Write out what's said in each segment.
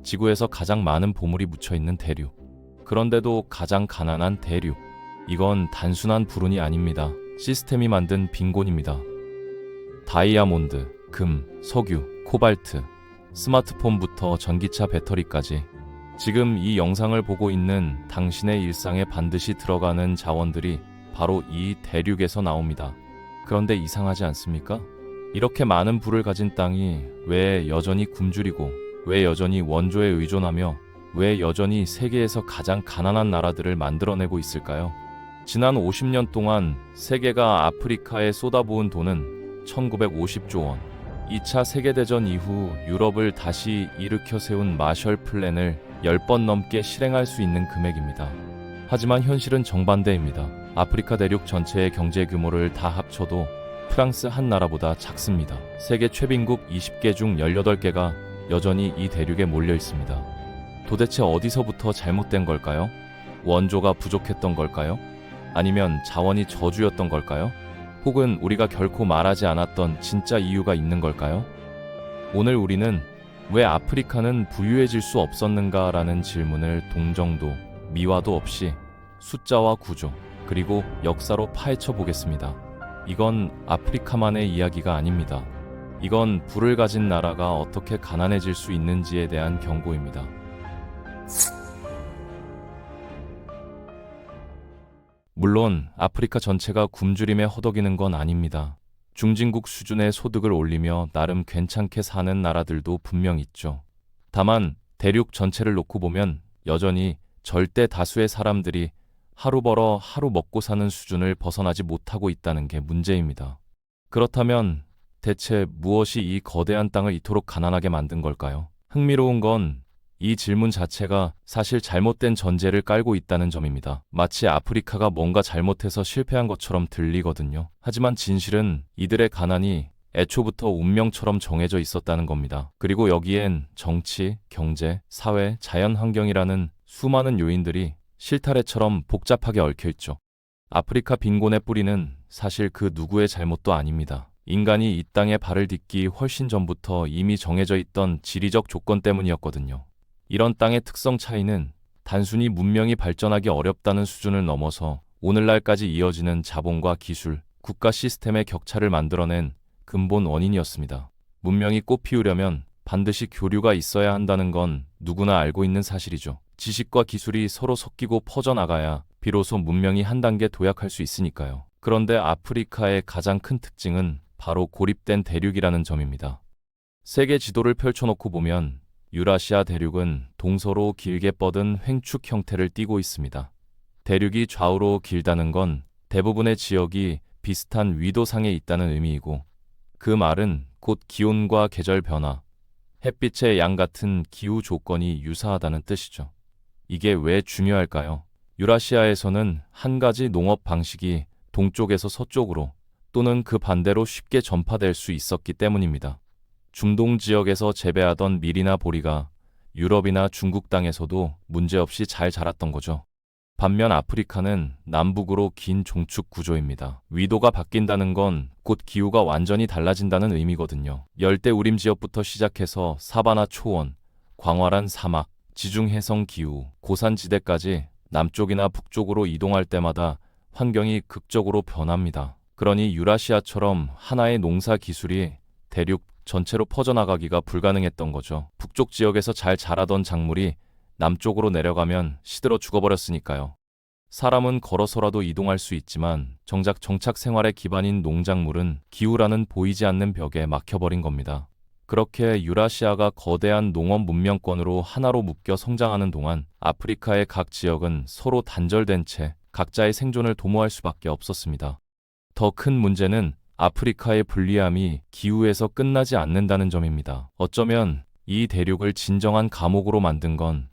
지구에서 가장 많은 보물이 묻혀있는 대륙. 그런데도 가장 가난한 대륙. 이건 단순한 불운이 아닙니다. 시스템이 만든 빈곤입니다. 다이아몬드, 금, 석유, 코발트, 스마트폰부터 전기차 배터리까지 지금 이 영상을 보고 있는 당신의 일상에 반드시 들어가는 자원들이 바로 이 대륙에서 나옵니다. 그런데 이상하지 않습니까? 이렇게 많은 부를 가진 땅이 왜 여전히 굶주리고, 왜 여전히 원조에 의존하며, 왜 여전히 세계에서 가장 가난한 나라들을 만들어내고 있을까요? 지난 50년 동안 세계가 아프리카에 쏟아부은 돈은 1950조 원. 2차 세계대전 이후 유럽을 다시 일으켜 세운 마셜 플랜을 10번 넘게 실행할 수 있는 금액입니다. 하지만 현실은 정반대입니다. 아프리카 대륙 전체의 경제 규모를 다 합쳐도 프랑스 한 나라보다 작습니다. 세계 최빈국 20개 중 18개가 여전히 이 대륙에 몰려 있습니다. 도대체 어디서부터 잘못된 걸까요? 원조가 부족했던 걸까요? 아니면 자원이 저주였던 걸까요? 혹은 우리가 결코 말하지 않았던 진짜 이유가 있는 걸까요? 오늘 우리는 왜 아프리카는 부유해질 수 없었는가라는 질문을 동정도, 미화도 없이 숫자와 구조, 그리고 역사로 파헤쳐 보겠습니다. 이건 아프리카만의 이야기가 아닙니다. 이건 부를 가진 나라가 어떻게 가난해질 수 있는지에 대한 경고입니다. 물론 아프리카 전체가 굶주림에 허덕이는 건 아닙니다. 중진국 수준의 소득을 올리며 나름 괜찮게 사는 나라들도 분명 있죠. 다만 대륙 전체를 놓고 보면 여전히 절대 다수의 사람들이 하루 벌어 하루 먹고 사는 수준을 벗어나지 못하고 있다는 게 문제입니다. 그렇다면 대체 무엇이 이 거대한 땅을 이토록 가난하게 만든 걸까요? 흥미로운 건 이 질문 자체가 사실 잘못된 전제를 깔고 있다는 점입니다. 마치 아프리카가 뭔가 잘못해서 실패한 것처럼 들리거든요. 하지만 진실은 이들의 가난이 애초부터 운명처럼 정해져 있었다는 겁니다. 그리고 여기엔 정치, 경제, 사회, 자연환경이라는 수많은 요인들이 실타래처럼 복잡하게 얽혀있죠. 아프리카 빈곤의 뿌리는 사실 그 누구의 잘못도 아닙니다. 인간이 이 땅에 발을 딛기 훨씬 전부터 이미 정해져 있던 지리적 조건 때문이었거든요. 이런 땅의 특성 차이는 단순히 문명이 발전하기 어렵다는 수준을 넘어서 오늘날까지 이어지는 자본과 기술, 국가 시스템의 격차를 만들어낸 근본 원인이었습니다. 문명이 꽃피우려면 반드시 교류가 있어야 한다는 건 누구나 알고 있는 사실이죠. 지식과 기술이 서로 섞이고 퍼져나가야 비로소 문명이 한 단계 도약할 수 있으니까요. 그런데 아프리카의 가장 큰 특징은 바로 고립된 대륙이라는 점입니다. 세계 지도를 펼쳐놓고 보면 유라시아 대륙은 동서로 길게 뻗은 횡축 형태를 띠고 있습니다. 대륙이 좌우로 길다는 건 대부분의 지역이 비슷한 위도상에 있다는 의미이고, 그 말은 곧 기온과 계절 변화, 햇빛의 양 같은 기후 조건이 유사하다는 뜻이죠. 이게 왜 중요할까요? 유라시아에서는 한 가지 농업 방식이 동쪽에서 서쪽으로 또는 그 반대로 쉽게 전파될 수 있었기 때문입니다. 중동 지역에서 재배하던 밀이나 보리가 유럽이나 중국 땅에서도 문제없이 잘 자랐던 거죠. 반면 아프리카는 남북으로 긴 종축 구조입니다. 위도가 바뀐다는 건 곧 기후가 완전히 달라진다는 의미거든요. 열대우림 지역부터 시작해서 사바나 초원, 광활한 사막, 지중해성 기후, 고산지대까지 남쪽이나 북쪽으로 이동할 때마다 환경이 극적으로 변합니다. 그러니 유라시아처럼 하나의 농사 기술이 대륙 전체로 퍼져나가기가 불가능했던 거죠. 북쪽 지역에서 잘 자라던 작물이 남쪽으로 내려가면 시들어 죽어버렸으니까요. 사람은 걸어서라도 이동할 수 있지만 정작 정착 생활의 기반인 농작물은 기후라는 보이지 않는 벽에 막혀버린 겁니다. 그렇게 유라시아가 거대한 농업 문명권으로 하나로 묶여 성장하는 동안 아프리카의 각 지역은 서로 단절된 채 각자의 생존을 도모할 수밖에 없었습니다. 더 큰 문제는 아프리카의 불리함이 기후에서 끝나지 않는다는 점입니다. 어쩌면 이 대륙을 진정한 감옥으로 만든 건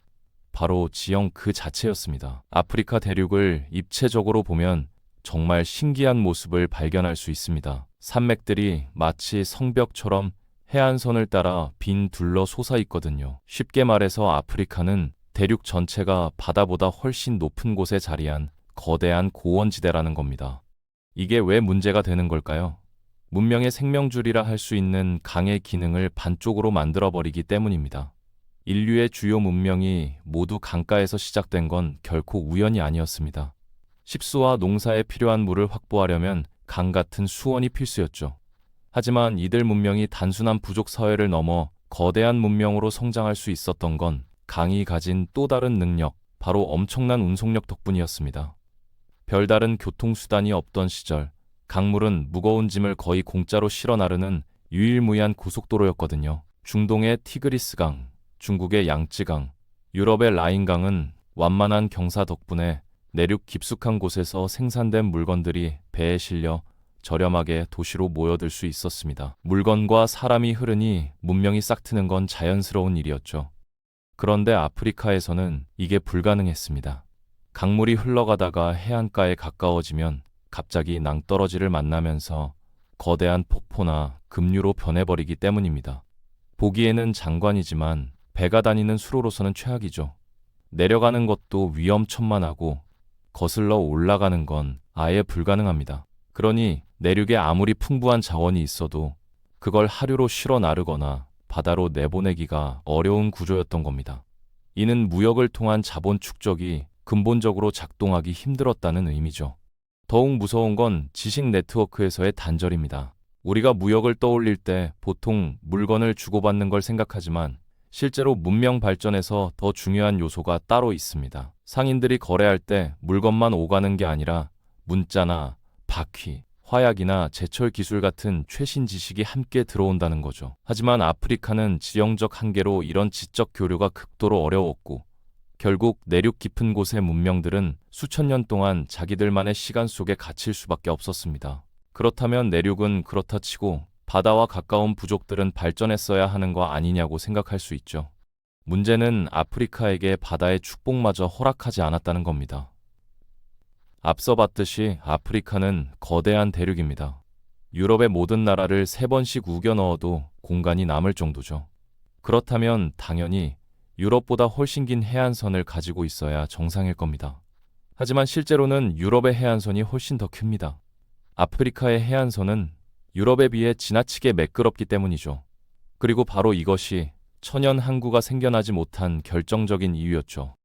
바로 지형 그 자체였습니다. 아프리카 대륙을 입체적으로 보면 정말 신기한 모습을 발견할 수 있습니다. 산맥들이 마치 성벽처럼 해안선을 따라 빈 둘러 솟아 있거든요. 쉽게 말해서 아프리카는 대륙 전체가 바다보다 훨씬 높은 곳에 자리한 거대한 고원지대라는 겁니다. 이게 왜 문제가 되는 걸까요? 문명의 생명줄이라 할 수 있는 강의 기능을 반쪽으로 만들어버리기 때문입니다. 인류의 주요 문명이 모두 강가에서 시작된 건 결코 우연이 아니었습니다. 식수와 농사에 필요한 물을 확보하려면 강 같은 수원이 필수였죠. 하지만 이들 문명이 단순한 부족 사회를 넘어 거대한 문명으로 성장할 수 있었던 건 강이 가진 또 다른 능력, 바로 엄청난 운송력 덕분이었습니다. 별다른 교통수단이 없던 시절, 강물은 무거운 짐을 거의 공짜로 실어 나르는 유일무이한 고속도로였거든요. 중동의 티그리스강, 중국의 양쯔강, 유럽의 라인강은 완만한 경사 덕분에 내륙 깊숙한 곳에서 생산된 물건들이 배에 실려 저렴하게 도시로 모여들 수 있었습니다. 물건과 사람이 흐르니 문명이 싹트는 건 자연스러운 일이었죠. 그런데 아프리카에서는 이게 불가능했습니다. 강물이 흘러가다가 해안가에 가까워지면 갑자기 낭떠러지를 만나면서 거대한 폭포나 급류로 변해버리기 때문입니다. 보기에는 장관이지만 배가 다니는 수로로서는 최악이죠. 내려가는 것도 위험천만하고 거슬러 올라가는 건 아예 불가능합니다. 그러니 내륙에 아무리 풍부한 자원이 있어도 그걸 하류로 실어 나르거나 바다로 내보내기가 어려운 구조였던 겁니다. 이는 무역을 통한 자본 축적이 근본적으로 작동하기 힘들었다는 의미죠. 더욱 무서운 건 지식 네트워크에서의 단절입니다. 우리가 무역을 떠올릴 때 보통 물건을 주고받는 걸 생각하지만 실제로 문명 발전에서 더 중요한 요소가 따로 있습니다. 상인들이 거래할 때 물건만 오가는 게 아니라 문자나 바퀴, 화약이나 제철 기술 같은 최신 지식이 함께 들어온다는 거죠. 하지만 아프리카는 지형적 한계로 이런 지적 교류가 극도로 어려웠고 결국 내륙 깊은 곳의 문명들은 수천 년 동안 자기들만의 시간 속에 갇힐 수밖에 없었습니다. 그렇다면 내륙은 그렇다 치고 바다와 가까운 부족들은 발전했어야 하는 거 아니냐고 생각할 수 있죠. 문제는 아프리카에게 바다의 축복마저 허락하지 않았다는 겁니다. 앞서 봤듯이 아프리카는 거대한 대륙입니다. 유럽의 모든 나라를 3번씩 우겨 넣어도 공간이 남을 정도죠. 그렇다면 당연히 유럽보다 훨씬 긴 해안선을 가지고 있어야 정상일 겁니다. 하지만 실제로는 유럽의 해안선이 훨씬 더 큽니다. 아프리카의 해안선은 유럽에 비해 지나치게 매끄럽기 때문이죠. 그리고 바로 이것이 천연 항구가 생겨나지 못한 결정적인 이유였죠.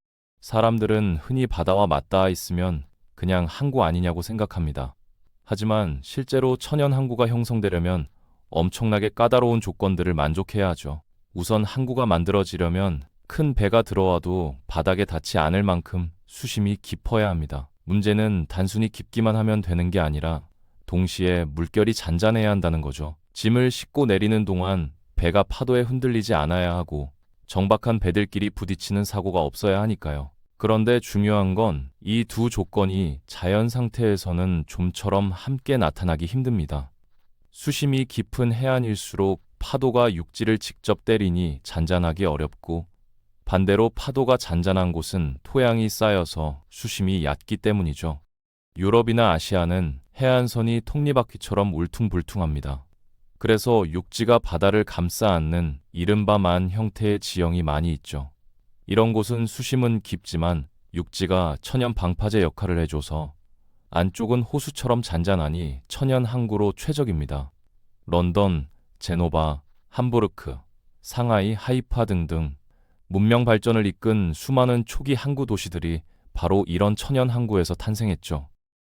사람들은 흔히 바다와 맞닿아 있으면 그냥 항구 아니냐고 생각합니다. 하지만 실제로 천연 항구가 형성되려면 엄청나게 까다로운 조건들을 만족해야 하죠. 우선 항구가 만들어지려면 큰 배가 들어와도 바닥에 닿지 않을 만큼 수심이 깊어야 합니다. 문제는 단순히 깊기만 하면 되는 게 아니라 동시에 물결이 잔잔해야 한다는 거죠. 짐을 싣고 내리는 동안 배가 파도에 흔들리지 않아야 하고 정박한 배들끼리 부딪히는 사고가 없어야 하니까요. 그런데 중요한 건 이 두 조건이 자연 상태에서는 좀처럼 함께 나타나기 힘듭니다. 수심이 깊은 해안일수록 파도가 육지를 직접 때리니 잔잔하기 어렵고 반대로 파도가 잔잔한 곳은 토양이 쌓여서 수심이 얕기 때문이죠. 유럽이나 아시아는 해안선이 톱니바퀴처럼 울퉁불퉁합니다. 그래서 육지가 바다를 감싸 안는 이른바 만 형태의 지형이 많이 있죠. 이런 곳은 수심은 깊지만 육지가 천연 방파제 역할을 해줘서 안쪽은 호수처럼 잔잔하니 천연 항구로 최적입니다. 런던, 제노바, 함부르크, 상하이, 하이파 등등 문명 발전을 이끈 수많은 초기 항구 도시들이 바로 이런 천연 항구에서 탄생했죠.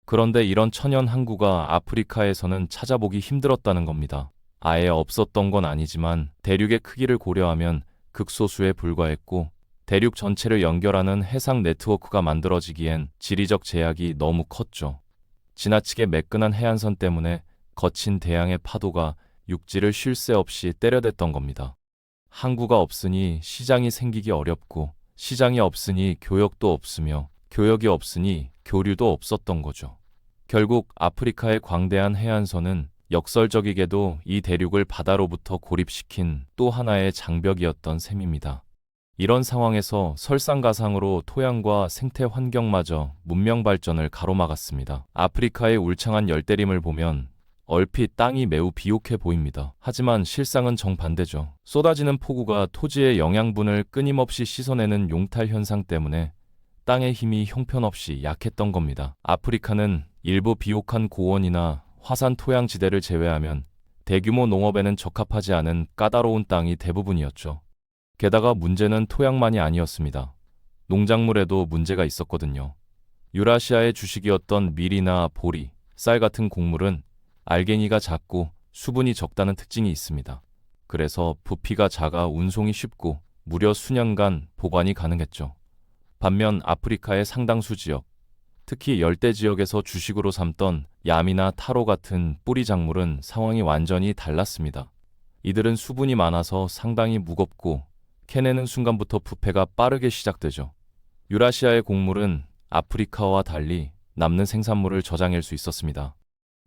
그런데 이런 천연 항구가 아프리카에서는 찾아보기 힘들었다는 겁니다. 아예 없었던 건 아니지만 대륙의 크기를 고려하면 극소수에 불과했고 대륙 전체를 연결하는 해상 네트워크가 만들어지기엔 지리적 제약이 너무 컸죠. 지나치게 매끈한 해안선 때문에 거친 대양의 파도가 육지를 쉴 새 없이 때려댔던 겁니다. 항구가 없으니 시장이 생기기 어렵고 시장이 없으니 교역도 없으며 교역이 없으니 교류도 없었던 거죠. 결국 아프리카의 광대한 해안선은 역설적이게도 이 대륙을 바다로부터 고립시킨 또 하나의 장벽이었던 셈입니다. 이런 상황에서 설상가상으로 토양과 생태 환경마저 문명 발전을 가로막았습니다. 아프리카의 울창한 열대림을 보면 얼핏 땅이 매우 비옥해 보입니다. 하지만 실상은 정반대죠. 쏟아지는 폭우가 토지의 영양분을 끊임없이 씻어내는 용탈 현상 때문에 땅의 힘이 형편없이 약했던 겁니다. 아프리카는 일부 비옥한 고원이나 화산 토양지대를 제외하면 대규모 농업에는 적합하지 않은 까다로운 땅이 대부분이었죠. 게다가 문제는 토양만이 아니었습니다. 농작물에도 문제가 있었거든요. 유라시아의 주식이었던 밀이나 보리, 쌀 같은 곡물은 알갱이가 작고 수분이 적다는 특징이 있습니다. 그래서 부피가 작아 운송이 쉽고 무려 수년간 보관이 가능했죠. 반면 아프리카의 상당수 지역, 특히 열대 지역에서 주식으로 삼던 야미나 타로 같은 뿌리 작물은 상황이 완전히 달랐습니다. 이들은 수분이 많아서 상당히 무겁고 캐내는 순간부터 부패가 빠르게 시작되죠. 유라시아의 곡물은 아프리카와 달리 남는 생산물을 저장할 수 있었습니다.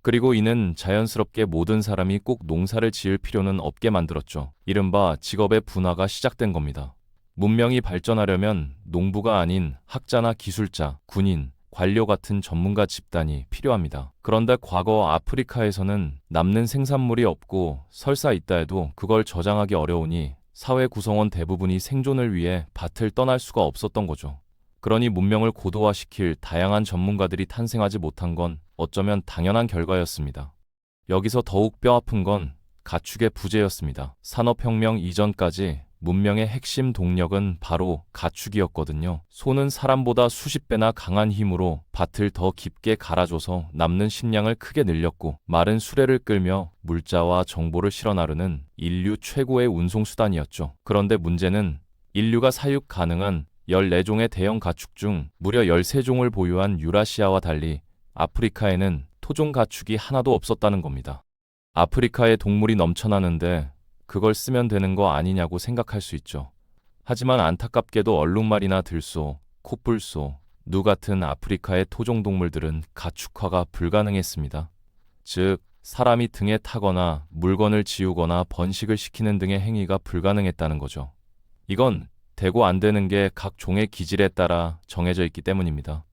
그리고 이는 자연스럽게 모든 사람이 꼭 농사를 지을 필요는 없게 만들었죠. 이른바 직업의 분화가 시작된 겁니다. 문명이 발전하려면 농부가 아닌 학자나 기술자, 군인, 관료 같은 전문가 집단이 필요합니다. 그런데 과거 아프리카에서는 남는 생산물이 없고 설사 있다 해도 그걸 저장하기 어려우니 사회 구성원 대부분이 생존을 위해 밭을 떠날 수가 없었던 거죠. 그러니 문명을 고도화시킬 다양한 전문가들이 탄생하지 못한 건 어쩌면 당연한 결과였습니다. 여기서 더욱 뼈아픈 건 가축의 부재였습니다. 산업혁명 이전까지 문명의 핵심 동력은 바로 가축이었거든요. 소는 사람보다 수십 배나 강한 힘으로 밭을 더 깊게 갈아줘서 남는 식량을 크게 늘렸고, 말은 수레를 끌며 물자와 정보를 실어 나르는 인류 최고의 운송수단이었죠. 그런데 문제는 인류가 사육 가능한 14종의 대형 가축 중 무려 13종을 보유한 유라시아와 달리 아프리카에는 토종 가축이 하나도 없었다는 겁니다. 아프리카에 동물이 넘쳐나는데 그걸 쓰면 되는 거 아니냐고 생각할 수 있죠. 하지만 안타깝게도 얼룩말이나 들소, 코뿔소, 누 같은 아프리카의 토종 동물들은 가축화가 불가능했습니다. 즉, 사람이 등에 타거나 물건을 지우거나 번식을 시키는 등의 행위가 불가능했다는 거죠. 이건 되고 안 되는 게 각 종의 기질에 따라 정해져 있기 때문입니다.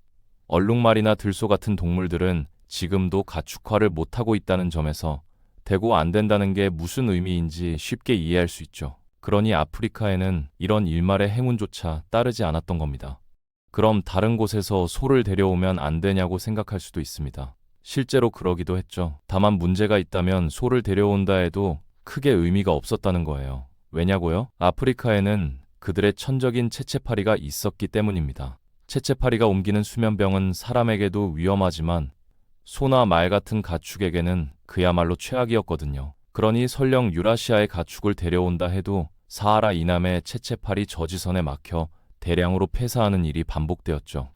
얼룩말이나 들소 같은 동물들은 지금도 가축화를 못하고 있다는 점에서 되고 안 된다는 게 무슨 의미인지 쉽게 이해할 수 있죠. 그러니 아프리카에는 이런 일말의 행운조차 따르지 않았던 겁니다. 그럼 다른 곳에서 소를 데려오면 안 되냐고 생각할 수도 있습니다. 실제로 그러기도 했죠. 다만 문제가 있다면 소를 데려온다 해도 크게 의미가 없었다는 거예요. 왜냐고요? 아프리카에는 그들의 천적인 채채파리가 있었기 때문입니다. 채채파리가 옮기는 수면병은 사람에게도 위험하지만 소나 말 같은 가축에게는 그야말로 최악이었거든요. 그러니 설령 유라시아의 가축을 데려온다 해도 사하라 이남의 채채파리 저지선에 막혀 대량으로 폐사하는 일이 반복되었죠.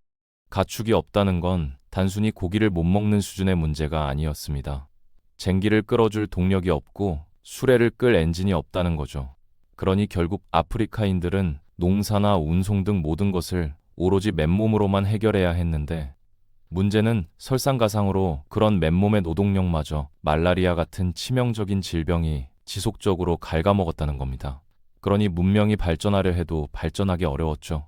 가축이 없다는 건 단순히 고기를 못 먹는 수준의 문제가 아니었습니다. 쟁기를 끌어줄 동력이 없고 수레를 끌 엔진이 없다는 거죠. 그러니 결국 아프리카인들은 농사나 운송 등 모든 것을 오로지 맨몸으로만 해결해야 했는데, 문제는 설상가상으로 그런 맨몸의 노동력마저 말라리아 같은 치명적인 질병이 지속적으로 갉아먹었다는 겁니다. 그러니 문명이 발전하려 해도 발전하기 어려웠죠.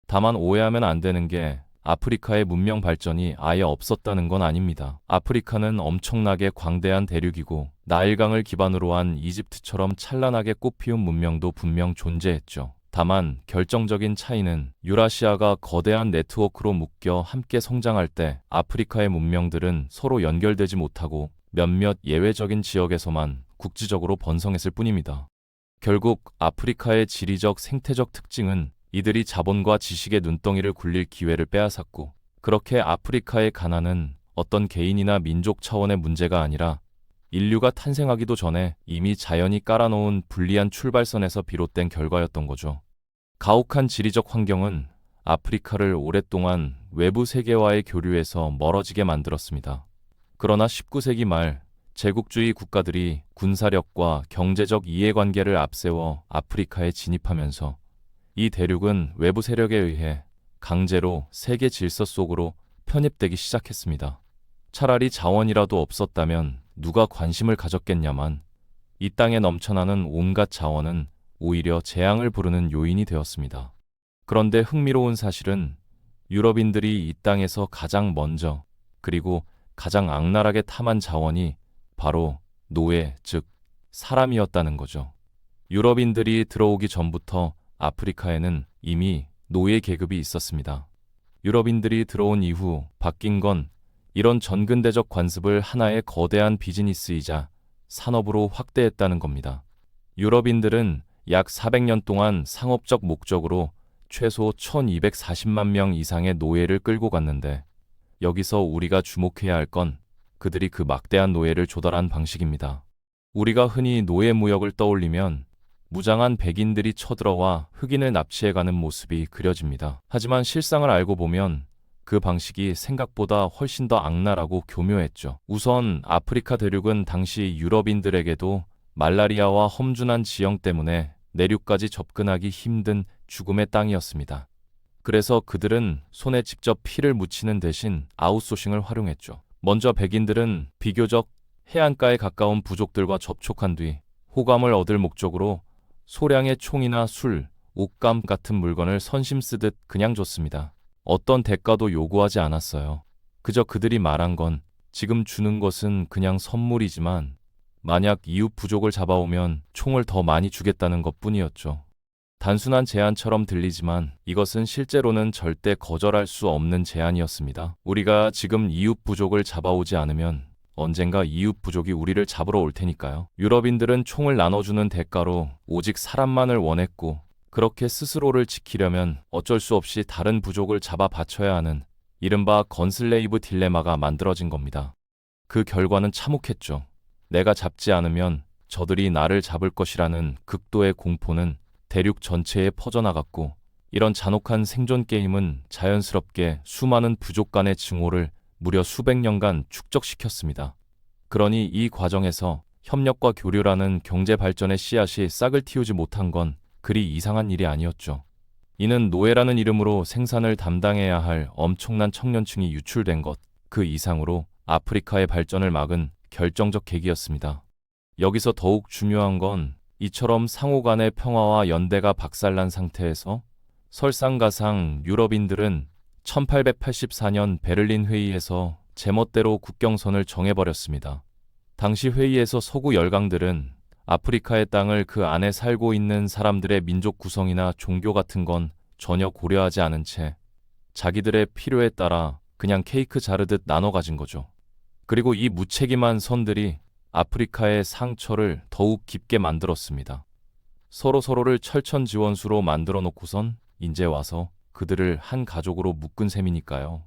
다만 오해하면 안 되는 게 아프리카의 문명 발전이 아예 없었다는 건 아닙니다. 아프리카는 엄청나게 광대한 대륙이고 나일강을 기반으로 한 이집트처럼 찬란하게 꽃피운 문명도 분명 존재했죠. 다만 결정적인 차이는 유라시아가 거대한 네트워크로 묶여 함께 성장할 때 아프리카의 문명들은 서로 연결되지 못하고 몇몇 예외적인 지역에서만 국지적으로 번성했을 뿐입니다. 결국 아프리카의 지리적 생태적 특징은 이들이 자본과 지식의 눈덩이를 굴릴 기회를 빼앗았고, 그렇게 아프리카의 가난은 어떤 개인이나 민족 차원의 문제가 아니라 인류가 탄생하기도 전에 이미 자연이 깔아놓은 불리한 출발선에서 비롯된 결과였던 거죠. 가혹한 지리적 환경은 아프리카를 오랫동안 외부 세계와의 교류에서 멀어지게 만들었습니다. 그러나 19세기 말 제국주의 국가들이 군사력과 경제적 이해관계를 앞세워 아프리카에 진입하면서 이 대륙은 외부 세력에 의해 강제로 세계 질서 속으로 편입되기 시작했습니다. 차라리 자원이라도 없었다면 누가 관심을 가졌겠냐만, 이 땅에 넘쳐나는 온갖 자원은 오히려 재앙을 부르는 요인이 되었습니다. 그런데 흥미로운 사실은 유럽인들이 이 땅에서 가장 먼저 그리고 가장 악랄하게 탐한 자원이 바로 노예, 즉 사람이었다는 거죠. 유럽인들이 들어오기 전부터 아프리카에는 이미 노예 계급이 있었습니다. 유럽인들이 들어온 이후 바뀐 건 이런 전근대적 관습을 하나의 거대한 비즈니스이자 산업으로 확대했다는 겁니다. 유럽인들은 약 400년 동안 상업적 목적으로 최소 1240만 명 이상의 노예를 끌고 갔는데, 여기서 우리가 주목해야 할 건 그들이 그 막대한 노예를 조달한 방식입니다. 우리가 흔히 노예 무역을 떠올리면 무장한 백인들이 쳐들어와 흑인을 납치해가는 모습이 그려집니다. 하지만 실상을 알고 보면 그 방식이 생각보다 훨씬 더 악랄하고 교묘했죠. 우선 아프리카 대륙은 당시 유럽인들에게도 말라리아와 험준한 지형 때문에 내륙까지 접근하기 힘든 죽음의 땅이었습니다. 그래서 그들은 손에 직접 피를 묻히는 대신 아웃소싱을 활용했죠. 먼저 백인들은 비교적 해안가에 가까운 부족들과 접촉한 뒤 호감을 얻을 목적으로 소량의 총이나 술, 옷감 같은 물건을 선심 쓰듯 그냥 줬습니다. 어떤 대가도 요구하지 않았어요. 그저 그들이 말한 건 지금 주는 것은 그냥 선물이지만 만약 이웃 부족을 잡아오면 총을 더 많이 주겠다는 것뿐이었죠. 단순한 제안처럼 들리지만 이것은 실제로는 절대 거절할 수 없는 제안이었습니다. 우리가 지금 이웃 부족을 잡아오지 않으면 언젠가 이웃 부족이 우리를 잡으러 올 테니까요. 유럽인들은 총을 나눠주는 대가로 오직 사람만을 원했고, 그렇게 스스로를 지키려면 어쩔 수 없이 다른 부족을 잡아 바쳐야 하는 이른바 건슬레이브 딜레마가 만들어진 겁니다. 그 결과는 참혹했죠. 내가 잡지 않으면 저들이 나를 잡을 것이라는 극도의 공포는 대륙 전체에 퍼져나갔고, 이런 잔혹한 생존 게임은 자연스럽게 수많은 부족 간의 증오를 무려 수백 년간 축적시켰습니다. 그러니 이 과정에서 협력과 교류라는 경제 발전의 씨앗이 싹을 틔우지 못한 건 그리 이상한 일이 아니었죠. 이는 노예라는 이름으로 생산을 담당해야 할 엄청난 청년층이 유출된 것, 그 이상으로 아프리카의 발전을 막은 결정적 계기였습니다. 여기서 더욱 중요한 건 이처럼 상호 간의 평화와 연대가 박살난 상태에서 설상가상 유럽인들은 1884년 베를린 회의에서 제멋대로 국경선을 정해버렸습니다. 당시 회의에서 서구 열강들은 아프리카의 땅을 그 안에 살고 있는 사람들의 민족 구성이나 종교 같은 건 전혀 고려하지 않은 채 자기들의 필요에 따라 그냥 케이크 자르듯 나눠 가진 거죠. 그리고 이 무책임한 선들이 아프리카의 상처를 더욱 깊게 만들었습니다. 서로를 철천지원수로 만들어 놓고선 이제 와서 그들을 한 가족으로 묶은 셈이니까요.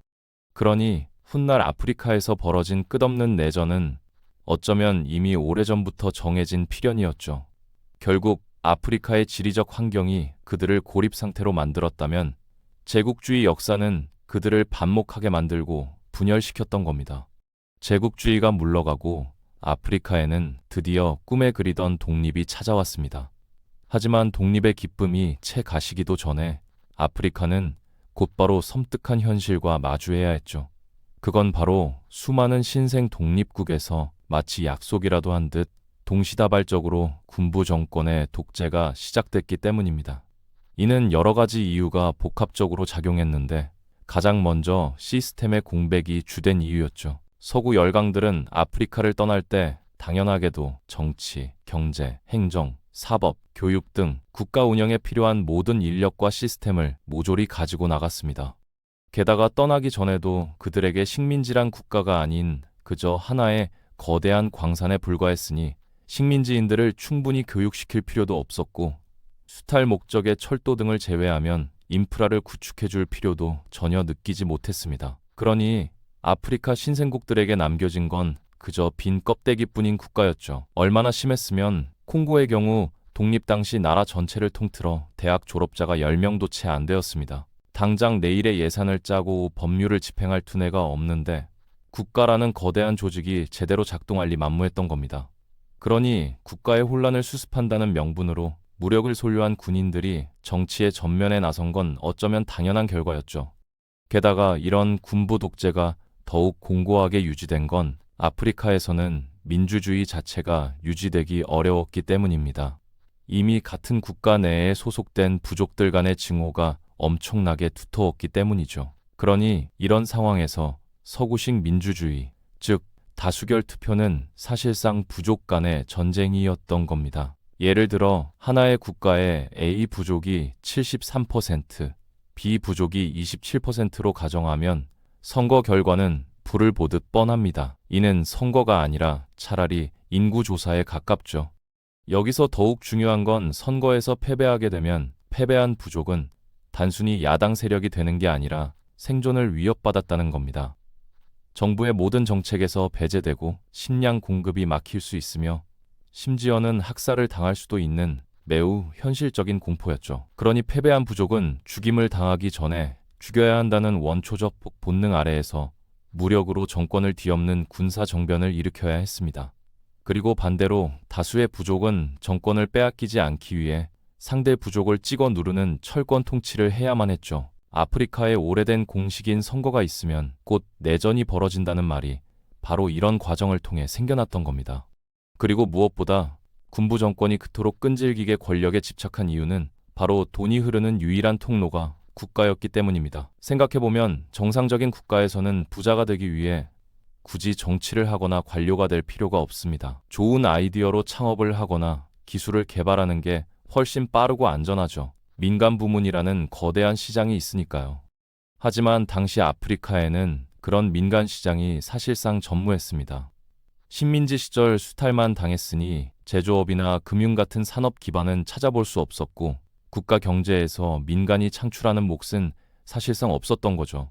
그러니 훗날 아프리카에서 벌어진 끝없는 내전은 어쩌면 이미 오래전부터 정해진 필연이었죠. 결국 아프리카의 지리적 환경이 그들을 고립 상태로 만들었다면 제국주의 역사는 그들을 반목하게 만들고 분열시켰던 겁니다. 제국주의가 물러가고 아프리카에는 드디어 꿈에 그리던 독립이 찾아왔습니다. 하지만 독립의 기쁨이 채 가시기도 전에 아프리카는 곧바로 섬뜩한 현실과 마주해야 했죠. 그건 바로 수많은 신생 독립국에서 마치 약속이라도 한 듯 동시다발적으로 군부 정권의 독재가 시작됐기 때문입니다. 이는 여러 가지 이유가 복합적으로 작용했는데 가장 먼저 시스템의 공백이 주된 이유였죠. 서구 열강들은 아프리카를 떠날 때 당연하게도 정치, 경제, 행정, 사법, 교육 등 국가 운영에 필요한 모든 인력과 시스템을 모조리 가지고 나갔습니다. 게다가 떠나기 전에도 그들에게 식민지란 국가가 아닌 그저 하나의 거대한 광산에 불과했으니 식민지인들을 충분히 교육시킬 필요도 없었고, 수탈 목적의 철도 등을 제외하면 인프라를 구축해줄 필요도 전혀 느끼지 못했습니다. 그러니 아프리카 신생국들에게 남겨진 건 그저 빈 껍데기뿐인 국가였죠. 얼마나 심했으면 콩고의 경우 독립 당시 나라 전체를 통틀어 대학 졸업자가 10명도 채 안 되었습니다. 당장 내일의 예산을 짜고 법률을 집행할 두뇌가 없는데 국가라는 거대한 조직이 제대로 작동할 리 만무했던 겁니다. 그러니 국가의 혼란을 수습한다는 명분으로 무력을 소유한 군인들이 정치의 전면에 나선 건 어쩌면 당연한 결과였죠. 게다가 이런 군부 독재가 더욱 공고하게 유지된 건 아프리카에서는 민주주의 자체가 유지되기 어려웠기 때문입니다. 이미 같은 국가 내에 소속된 부족들 간의 증오가 엄청나게 두터웠기 때문이죠. 그러니 이런 상황에서 서구식 민주주의, 즉 다수결 투표는 사실상 부족 간의 전쟁이었던 겁니다. 예를 들어 하나의 국가의 A 부족이 73%, B 부족이 27%로 가정하면 선거 결과는 불을 보듯 뻔합니다. 이는 선거가 아니라 차라리 인구조사에 가깝죠. 여기서 더욱 중요한 건 선거에서 패배하게 되면 패배한 부족은 단순히 야당 세력이 되는 게 아니라 생존을 위협받았다는 겁니다. 정부의 모든 정책에서 배제되고 식량 공급이 막힐 수 있으며 심지어는 학살을 당할 수도 있는 매우 현실적인 공포였죠. 그러니 패배한 부족은 죽임을 당하기 전에 죽여야 한다는 원초적 본능 아래에서 무력으로 정권을 뒤엎는 군사 정변을 일으켜야 했습니다. 그리고 반대로 다수의 부족은 정권을 빼앗기지 않기 위해 상대 부족을 찍어 누르는 철권 통치를 해야만 했죠. 아프리카에 오래된 공식인 선거가 있으면 곧 내전이 벌어진다는 말이 바로 이런 과정을 통해 생겨났던 겁니다. 그리고 무엇보다 군부 정권이 그토록 끈질기게 권력에 집착한 이유는 바로 돈이 흐르는 유일한 통로가 국가였기 때문입니다. 생각해보면 정상적인 국가에서는 부자가 되기 위해 굳이 정치를 하거나 관료가 될 필요가 없습니다. 좋은 아이디어로 창업을 하거나 기술을 개발하는 게 훨씬 빠르고 안전하죠. 민간 부문이라는 거대한 시장이 있으니까요. 하지만 당시 아프리카에는 그런 민간 시장이 사실상 전무했습니다. 식민지 시절 수탈만 당했으니 제조업이나 금융 같은 산업 기반은 찾아볼 수 없었고 국가 경제에서 민간이 창출하는 몫은 사실상 없었던 거죠.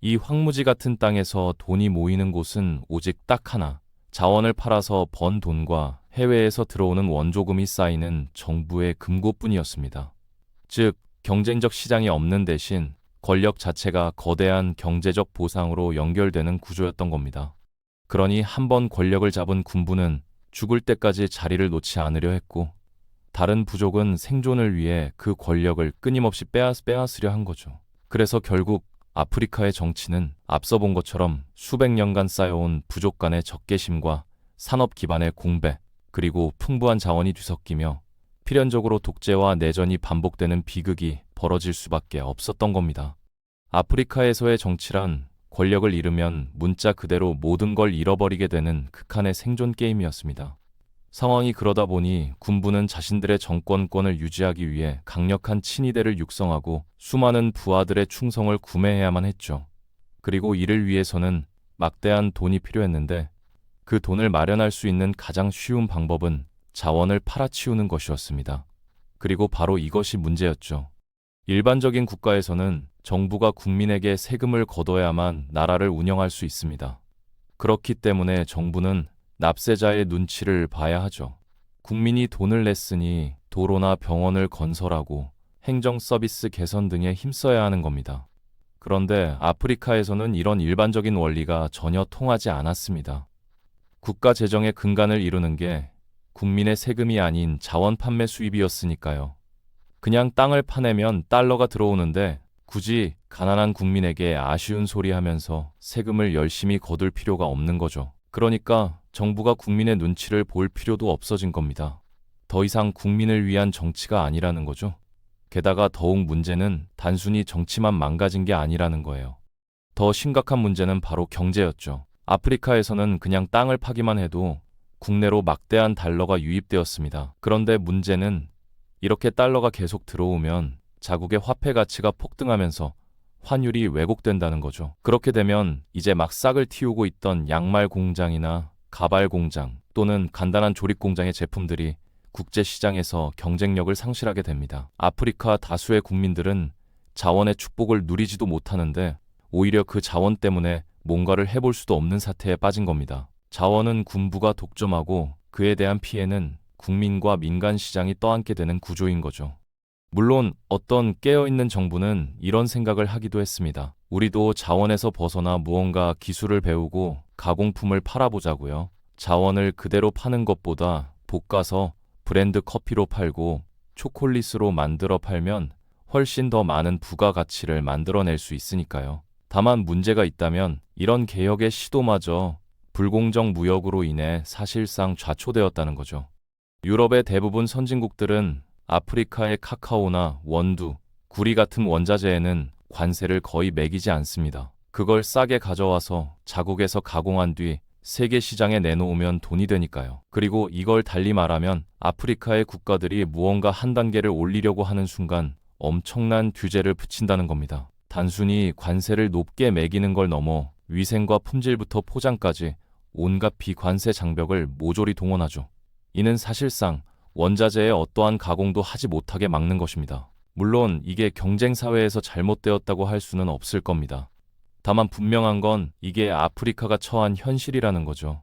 이 황무지 같은 땅에서 돈이 모이는 곳은 오직 딱 하나, 자원을 팔아서 번 돈과 해외에서 들어오는 원조금이 쌓이는 정부의 금고뿐이었습니다. 즉, 경쟁적 시장이 없는 대신 권력 자체가 거대한 경제적 보상으로 연결되는 구조였던 겁니다. 그러니 한번 권력을 잡은 군부는 죽을 때까지 자리를 놓지 않으려 했고, 다른 부족은 생존을 위해 그 권력을 끊임없이 빼앗으려 한 거죠. 그래서 결국 아프리카의 정치는 앞서 본 것처럼 수백 년간 쌓여온 부족 간의 적개심과 산업 기반의 공백, 그리고 풍부한 자원이 뒤섞이며 필연적으로 독재와 내전이 반복되는 비극이 벌어질 수밖에 없었던 겁니다. 아프리카에서의 정치란 권력을 잃으면 문자 그대로 모든 걸 잃어버리게 되는 극한의 생존 게임이었습니다. 상황이 그러다 보니 군부는 자신들의 정권권을 유지하기 위해 강력한 친위대를 육성하고 수많은 부하들의 충성을 구매해야만 했죠. 그리고 이를 위해서는 막대한 돈이 필요했는데 그 돈을 마련할 수 있는 가장 쉬운 방법은 자원을 팔아치우는 것이었습니다. 그리고 바로 이것이 문제였죠. 일반적인 국가에서는 정부가 국민에게 세금을 걷어야만 나라를 운영할 수 있습니다. 그렇기 때문에 정부는 납세자의 눈치를 봐야 하죠. 국민이 돈을 냈으니 도로나 병원을 건설하고 행정 서비스 개선 등에 힘써야 하는 겁니다. 그런데 아프리카에서는 이런 일반적인 원리가 전혀 통하지 않았습니다. 국가 재정의 근간을 이루는 게 국민의 세금이 아닌 자원 판매 수입이었으니까요. 그냥 땅을 파내면 달러가 들어오는데 굳이 가난한 국민에게 아쉬운 소리 하면서 세금을 열심히 거둘 필요가 없는 거죠. 그러니까 정부가 국민의 눈치를 볼 필요도 없어진 겁니다. 더 이상 국민을 위한 정치가 아니라는 거죠. 게다가 더욱 문제는 단순히 정치만 망가진 게 아니라는 거예요. 더 심각한 문제는 바로 경제였죠. 아프리카에서는 그냥 땅을 파기만 해도 국내로 막대한 달러가 유입되었습니다. 그런데 문제는 이렇게 달러가 계속 들어오면 자국의 화폐 가치가 폭등하면서 환율이 왜곡된다는 거죠. 그렇게 되면 이제 막 싹을 틔우고 있던 양말 공장이나 가발 공장 또는 간단한 조립 공장의 제품들이 국제 시장에서 경쟁력을 상실하게 됩니다. 아프리카 다수의 국민들은 자원의 축복을 누리지도 못하는데 오히려 그 자원 때문에 뭔가를 해볼 수도 없는 사태에 빠진 겁니다. 자원은 군부가 독점하고 그에 대한 피해는 국민과 민간 시장이 떠안게 되는 구조인 거죠. 물론 어떤 깨어있는 정부는 이런 생각을 하기도 했습니다. 우리도 자원에서 벗어나 무언가 기술을 배우고 가공품을 팔아보자고요. 자원을 그대로 파는 것보다 볶아서 브랜드 커피로 팔고 초콜릿으로 만들어 팔면 훨씬 더 많은 부가가치를 만들어낼 수 있으니까요. 다만 문제가 있다면 이런 개혁의 시도마저 불공정 무역으로 인해 사실상 좌초되었다는 거죠. 유럽의 대부분 선진국들은 아프리카의 카카오나 원두, 구리 같은 원자재에는 관세를 거의 매기지 않습니다. 그걸 싸게 가져와서 자국에서 가공한 뒤 세계 시장에 내놓으면 돈이 되니까요. 그리고 이걸 달리 말하면 아프리카의 국가들이 무언가 한 단계를 올리려고 하는 순간 엄청난 규제를 붙인다는 겁니다. 단순히 관세를 높게 매기는 걸 넘어 위생과 품질부터 포장까지 온갖 비관세 장벽을 모조리 동원하죠. 이는 사실상 원자재의 어떠한 가공도 하지 못하게 막는 것입니다. 물론 이게 경쟁사회에서 잘못되었다고 할 수는 없을 겁니다. 다만 분명한 건 이게 아프리카가 처한 현실이라는 거죠.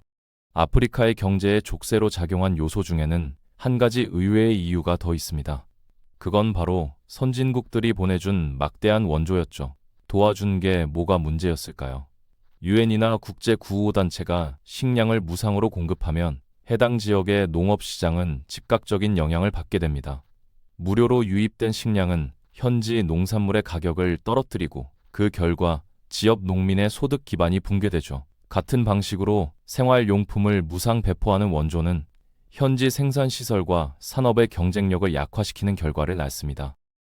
아프리카의 경제에 족쇄로 작용한 요소 중에는 한 가지 의외의 이유가 더 있습니다. 그건 바로 선진국들이 보내준 막대한 원조였죠. 도와준 게 뭐가 문제였을까요? 유엔이나 국제구호단체가 식량을 무상으로 공급하면 해당 지역의 농업시장은 즉각적인 영향을 받게 됩니다. 무료로 유입된 식량은 현지 농산물의 가격을 떨어뜨리고 그 결과 지역 농민의 소득 기반이 붕괴되죠. 같은 방식으로 생활용품을 무상 배포하는 원조는 현지 생산시설과 산업의 경쟁력을 약화시키는 결과를 낳습니다.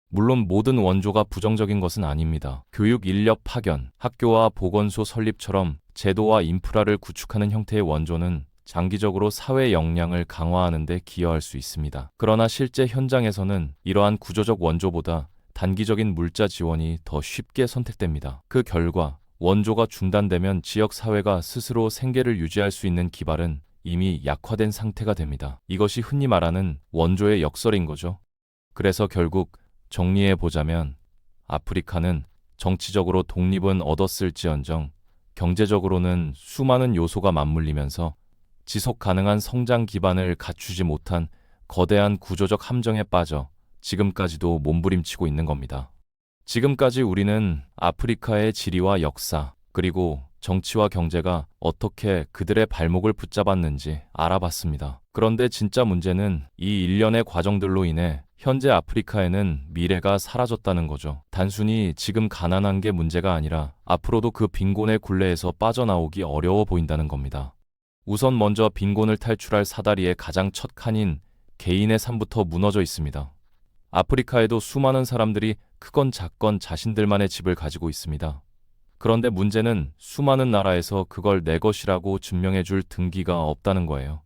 물론 모든 원조가 부정적인 것은 아닙니다. 교육 인력 파견, 학교와 보건소 설립처럼 제도와 인프라를 구축하는 형태의 원조는 장기적으로 사회 역량을 강화하는 데 기여할 수 있습니다. 그러나 실제 현장에서는 이러한 구조적 원조보다 단기적인 물자 지원이 더 쉽게 선택됩니다. 그 결과 원조가 중단되면 지역 사회가 스스로 생계를 유지할 수 있는 기반은 이미 약화된 상태가 됩니다. 이것이 흔히 말하는 원조의 역설인 거죠. 그래서 결국 정리해보자면 아프리카는 정치적으로 독립은 얻었을지언정 경제적으로는 수많은 요소가 맞물리면서 지속 가능한 성장 기반을 갖추지 못한 거대한 구조적 함정에 빠져 지금까지도 몸부림치고 있는 겁니다. 지금까지 우리는 아프리카의 지리와 역사, 그리고 정치와 경제가 어떻게 그들의 발목을 붙잡았는지 알아봤습니다. 그런데 진짜 문제는 이 일련의 과정들로 인해 현재 아프리카에는 미래가 사라졌다는 거죠. 단순히 지금 가난한 게 문제가 아니라 앞으로도 그 빈곤의 굴레에서 빠져나오기 어려워 보인다는 겁니다. 우선 먼저 빈곤을 탈출할 사다리의 가장 첫 칸인 개인의 삶부터 무너져 있습니다. 아프리카에도 수많은 사람들이 크건 작건 자신들만의 집을 가지고 있습니다. 그런데 문제는 수많은 나라에서 그걸 내 것이라고 증명해줄 등기가 없다는 거예요.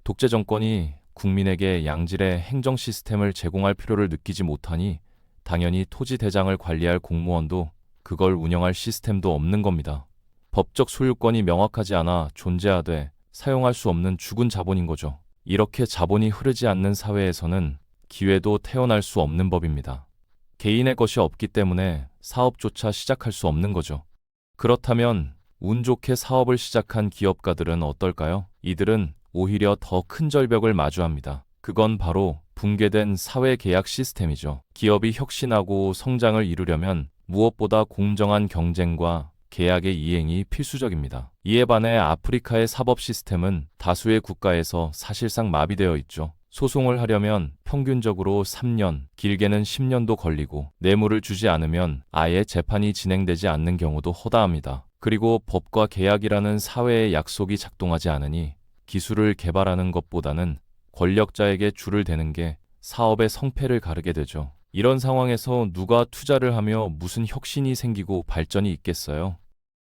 독재 정권이 국민에게 양질의 행정 시스템을 제공할 필요를 느끼지 못하니 당연히 토지 대장을 관리할 공무원도 그걸 운영할 시스템도 없는 겁니다. 법적 소유권이 명확하지 않아 존재하되 사용할 수 없는 죽은 자본인 거죠. 이렇게 자본이 흐르지 않는 사회에서는 기회도 태어날 수 없는 법입니다. 개인의 것이 없기 때문에 사업조차 시작할 수 없는 거죠. 그렇다면 운 좋게 사업을 시작한 기업가들은 어떨까요? 이들은 오히려 더 큰 절벽을 마주합니다. 그건 바로 붕괴된 사회계약 시스템이죠. 기업이 혁신하고 성장을 이루려면 무엇보다 공정한 경쟁과 계약의 이행이 필수적입니다. 이에 반해 아프리카의 사법 시스템은 다수의 국가에서 사실상 마비되어 있죠. 소송을 하려면 평균적으로 3년, 길게는 10년도 걸리고 뇌물을 주지 않으면 아예 재판이 진행되지 않는 경우도 허다합니다. 그리고 법과 계약이라는 사회의 약속이 작동하지 않으니 기술을 개발하는 것보다는 권력자에게 줄을 대는 게 사업의 성패를 가르게 되죠. 이런 상황에서 누가 투자를 하며 무슨 혁신이 생기고 발전이 있겠어요?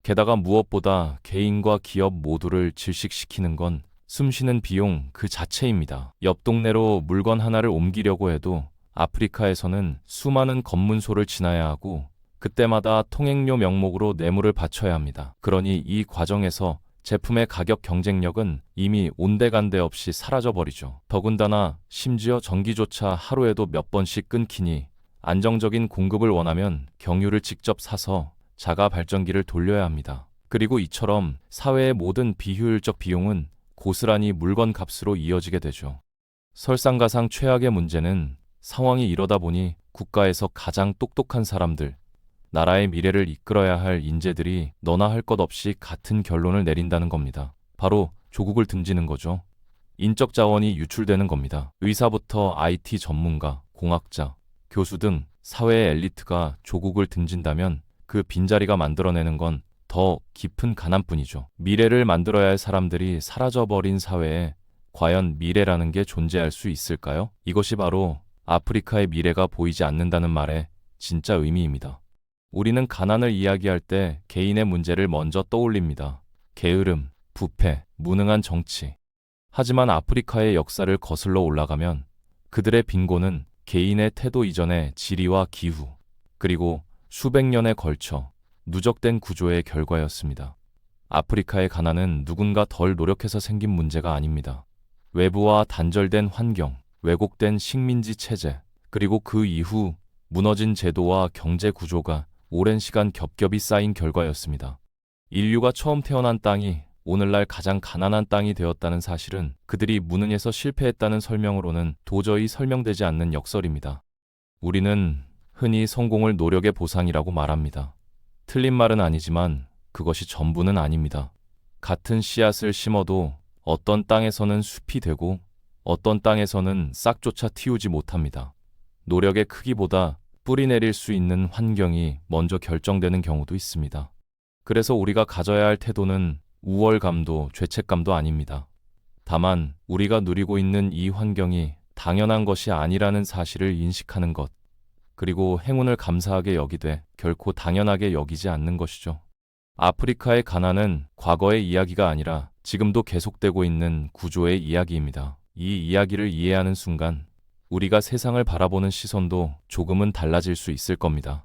게다가 무엇보다 개인과 기업 모두를 질식시키는 건 숨쉬는 비용 그 자체입니다. 옆 동네로 물건 하나를 옮기려고 해도 아프리카에서는 수많은 검문소를 지나야 하고 그때마다 통행료 명목으로 뇌물을 바쳐야 합니다. 그러니 이 과정에서 제품의 가격 경쟁력은 이미 온데간데 없이 사라져버리죠. 더군다나 심지어 전기조차 하루에도 몇 번씩 끊기니 안정적인 공급을 원하면 경유를 직접 사서 자가 발전기를 돌려야 합니다. 그리고 이처럼 사회의 모든 비효율적 비용은 고스란히 물건 값으로 이어지게 되죠. 설상가상 최악의 문제는 상황이 이러다 보니 국가에서 가장 똑똑한 사람들, 나라의 미래를 이끌어야 할 인재들이 너나 할 것 없이 같은 결론을 내린다는 겁니다. 바로 조국을 등지는 거죠. 인적 자원이 유출되는 겁니다. 의사부터 IT 전문가, 공학자, 교수 등 사회의 엘리트가 조국을 등진다면 그 빈자리가 만들어내는 건 더 깊은 가난뿐이죠. 미래를 만들어야 할 사람들이 사라져버린 사회에 과연 미래라는 게 존재할 수 있을까요? 이것이 바로 아프리카의 미래가 보이지 않는다는 말의 진짜 의미입니다. 우리는 가난을 이야기할 때 개인의 문제를 먼저 떠올립니다. 게으름, 부패, 무능한 정치. 하지만 아프리카의 역사를 거슬러 올라가면 그들의 빈곤은 개인의 태도 이전의 지리와 기후, 그리고 수백 년에 걸쳐 누적된 구조의 결과였습니다. 아프리카의 가난은 누군가 덜 노력해서 생긴 문제가 아닙니다. 외부와 단절된 환경, 왜곡된 식민지 체제, 그리고 그 이후 무너진 제도와 경제 구조가 오랜 시간 겹겹이 쌓인 결과였습니다. 인류가 처음 태어난 땅이 오늘날 가장 가난한 땅이 되었다는 사실은 그들이 무능해서 실패했다는 설명으로는 도저히 설명되지 않는 역설입니다. 우리는 흔히 성공을 노력의 보상이라고 말합니다. 틀린 말은 아니지만 그것이 전부는 아닙니다. 같은 씨앗을 심어도 어떤 땅에서는 숲이 되고 어떤 땅에서는 싹조차 틔우지 못합니다. 노력의 크기보다 뿌리 내릴 수 있는 환경이 먼저 결정되는 경우도 있습니다. 그래서 우리가 가져야 할 태도는 우월감도 죄책감도 아닙니다. 다만 우리가 누리고 있는 이 환경이 당연한 것이 아니라는 사실을 인식하는 것, 그리고 행운을 감사하게 여기되 결코 당연하게 여기지 않는 것이죠. 아프리카의 가난은 과거의 이야기가 아니라 지금도 계속되고 있는 구조의 이야기입니다. 이 이야기를 이해하는 순간 우리가 세상을 바라보는 시선도 조금은 달라질 수 있을 겁니다.